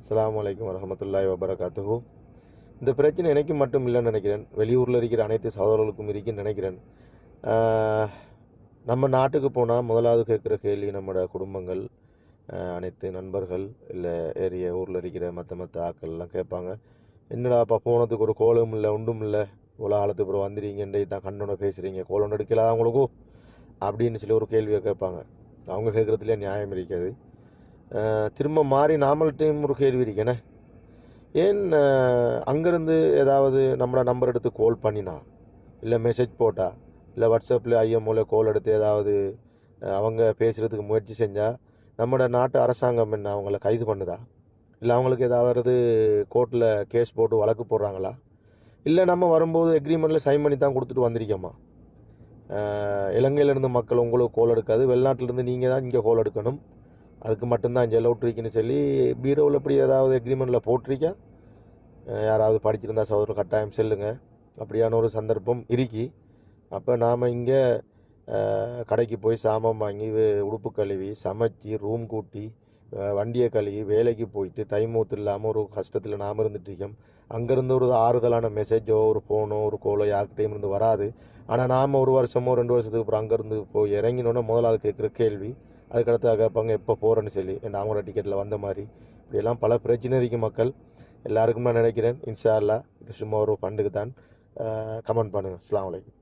அஸ்ஸலாமு அலைக்கும் வரஹ்மத்துல்லாஹி வபரகாத்துஹு. இந்த பிரச்சனை எனக்கு மட்டும் இல்லைன்னு நினைக்கிறேன். வெளியூரில் இருக்கிற அனைத்து சகோதரர்களுக்கும் இருக்குன்னு நினைக்கிறேன். நம்ம நாட்டுக்கு போனால் முதலாவது கேட்குற கேள்வி நம்மளோட குடும்பங்கள், அனைத்து நண்பர்கள், இல்லை ஊரில் இருக்கிற மற்ற ஆட்கள்லாம் கேட்பாங்க, என்னடாப்பா போனதுக்கு ஒரு கோலும் இல்லை ஒன்றும் இல்லை, இவ்வளோ ஆழத்துக்கு அப்புறம் வந்துடுறீங்கன்றே தான் கண்ணோட பேசுகிறீங்க, கோலம் எடுக்கலாம் அவங்களுக்கு அப்படின்னு சொல்லி ஒரு கேள்வியை கேட்பாங்க. அவங்க கேட்குறதுல நியாயம் இருக்காது. திரும்ப மாறி நாமள்கிட்டையும் ஒரு கேள்வி இருக்கேனே, ஏன் அங்கேருந்து ஏதாவது நம்மளோட நம்பர் எடுத்து கால் பண்ணினா, இல்லை மெசேஜ் போட்டா, இல்லை வாட்ஸ்அப்பில் ஐஎம்ஓவில் கால் எடுத்து ஏதாவது அவங்க பேசுகிறதுக்கு முயற்சி செஞ்சால் நம்மளோட நாட்டு அரசாங்கம் என்ன அவங்கள கைது பண்ணுதா, இல்லை அவங்களுக்கு ஏதாவது கோர்ட்டில் கேஸ் போட்டு வழக்கு போடுறாங்களா, இல்லை நம்ம வரும்போது எக்ரிமெண்ட்டில் சைன் பண்ணி தான் கொடுத்துட்டு வந்திருக்கோமா? இலங்கையிலேருந்து மக்கள் உங்களுக்கு கோல் எடுக்காது, வெளிநாட்டிலேருந்து நீங்கள் தான் இங்கே கோல் எடுக்கணும், அதுக்கு மட்டும்தான் இங்கே அலௌட் இருக்குன்னு சொல்லி பீரோவில் இப்படி ஏதாவது எக்ரிமெண்ட்டில் போட்டிருக்கா? யாராவது படிச்சிருந்தா சகோதரர் கட்டாயம் செல்லுங்கள். அப்படியான ஒரு சந்தர்ப்பம் இருக்கி. அப்போ நாம் இங்கே கடைக்கு போய் சாமான் வாங்கி உடுப்பு கழுவி சமைச்சி ரூம் கூட்டி வண்டியை கழுவி வேலைக்கு போயிட்டு டைம் ஊத்து இல்லாமல் ஒரு கஷ்டத்தில் நாம் இருந்துகிட்ருக்கோம். அங்கேருந்து ஒரு ஆறுதலான மெசேஜோ ஒரு ஃபோனோ ஒரு கோலோ யார்கிட்டையும் இருந்து வராது. ஆனால் நாம் ஒரு வருஷமோ 2 வருஷத்துக்கு அப்புறம் அங்கேருந்து போய் இறங்கினோன்னே முதலாவது கேட்குற கேள்வி, அதுக்கடுத்து கேட்பாங்க எப்போ போகிறேன்னு சொல்லி, அவங்களோட டிக்கெட்டில் வந்த மாதிரி. இப்படியெல்லாம் பல பிரச்சனை இருக்குது மக்கள். எல்லாருக்கும் நான் நினைக்கிறேன், இன்ஷா அல்லாஹ் இது சும்மா ஒரு பண்டுக்கு தான். கமெண்ட் பண்ணுங்கள். அஸ்ஸலாமு அலைக்கும்.